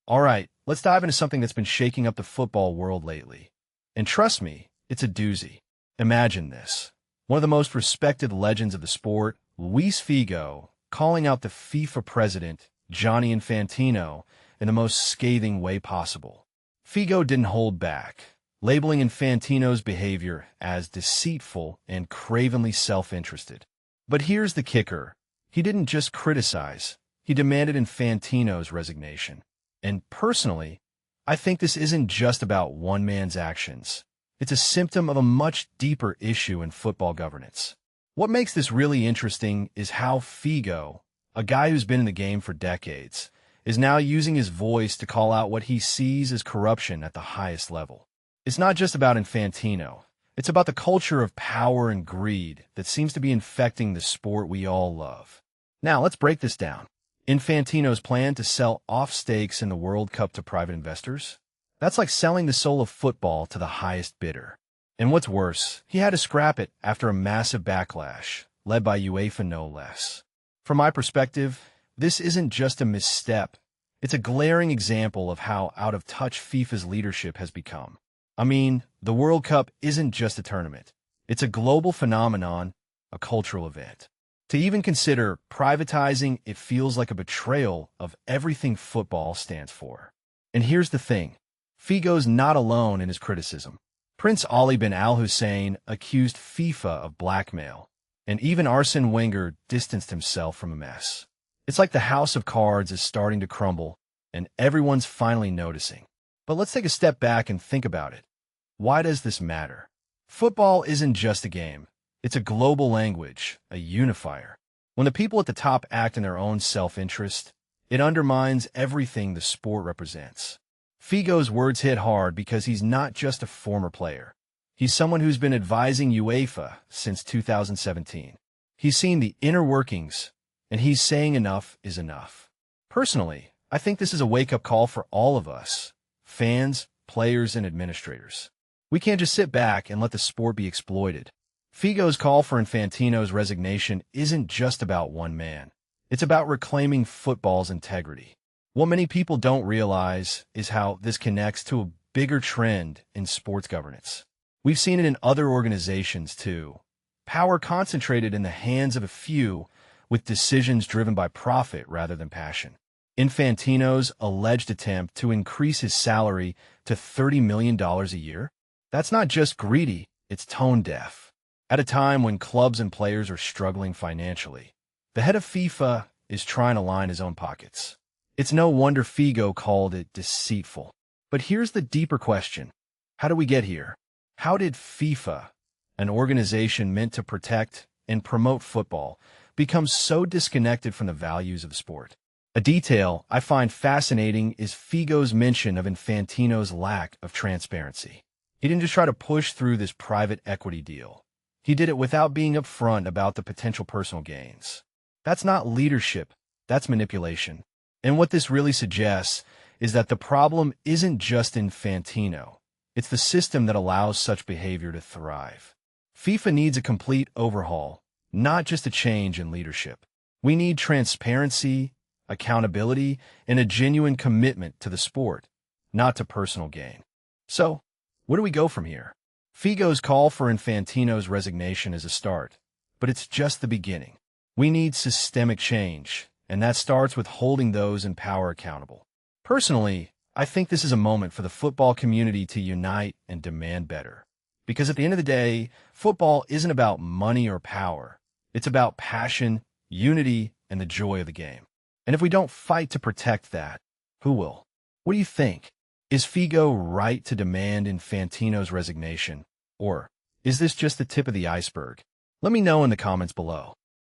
All right, let's dive into something that's been shaking up the football world lately. And trust me, it's a doozy. Imagine this. One of the most respected legends of the sport, Luís Figo, calling out the FIFA president, Gianni Infantino, in the most scathing way possible. Figo didn't hold back, labeling Infantino's behavior as deceitful and cravenly self-interested. But here's the kicker. He didn't just criticize, he demanded Infantino's resignation. And personally, I think this isn't just about one man's actions. It's a symptom of a much deeper issue in football governance. What makes this really interesting is how Figo, a guy who's been in the game for decades, is now using his voice to call out what he sees as corruption at the highest level. It's not just about Infantino. It's about the culture of power and greed that seems to be infecting the sport we all love. Now, let's break this down. Infantino's plan to sell off stakes in the World Cup to private investors? That's like selling the soul of football to the highest bidder. And what's worse, he had to scrap it after a massive backlash, led by UEFA no less. From my perspective, this isn't just a misstep. It's a glaring example of how out of touch FIFA's leadership has become. I mean, the World Cup isn't just a tournament. It's a global phenomenon, a cultural event. To even consider privatizing it feels like a betrayal of everything football stands for. And here's the thing. Figo's not alone in his criticism. Prince Ali bin al-Hussein accused FIFA of blackmail, and even Arsene Wenger distanced himself from a mess. It's like the house of cards is starting to crumble, and everyone's finally noticing. But let's take a step back and think about it. Why does this matter? Football isn't just a game. It's a global language, a unifier. When the people at the top act in their own self-interest, it undermines everything the sport represents. Figo's words hit hard because he's not just a former player. He's someone who's been advising UEFA since 2017. He's seen the inner workings, and he's saying enough is enough. Personally, I think this is a wake-up call for all of us, fans, players, and administrators. We can't just sit back and let the sport be exploited. Figo's call for Infantino's resignation isn't just about one man. It's about reclaiming football's integrity. What many people don't realize is how this connects to a bigger trend in sports governance. We've seen it in other organizations too. Power concentrated in the hands of a few, with decisions driven by profit rather than passion. Infantino's alleged attempt to increase his salary to $30 million a year? That's not just greedy, it's tone-deaf. At a time when clubs and players are struggling financially, the head of FIFA is trying to line his own pockets. It's no wonder Figo called it deceitful. But here's the deeper question. How did we get here? How did FIFA, an organization meant to protect and promote football, become so disconnected from the values of sport? A detail I find fascinating is Figo's mention of Infantino's lack of transparency. He didn't just try to push through this private equity deal. He did it without being upfront about the potential personal gains. That's not leadership, that's manipulation. And what this really suggests is that the problem isn't just Infantino. It's the system that allows such behavior to thrive. FIFA needs a complete overhaul, not just a change in leadership. We need transparency, accountability, and a genuine commitment to the sport, not to personal gain. So, where do we go from here? Figo's call for Infantino's resignation is a start, but it's just the beginning. We need systemic change, and that starts with holding those in power accountable. Personally, I think this is a moment for the football community to unite and demand better. Because at the end of the day, football isn't about money or power. It's about passion, unity, and the joy of the game. And if we don't fight to protect that, who will? What do you think? Is Figo right to demand Infantino's resignation? Or is this just the tip of the iceberg? Let me know in the comments below.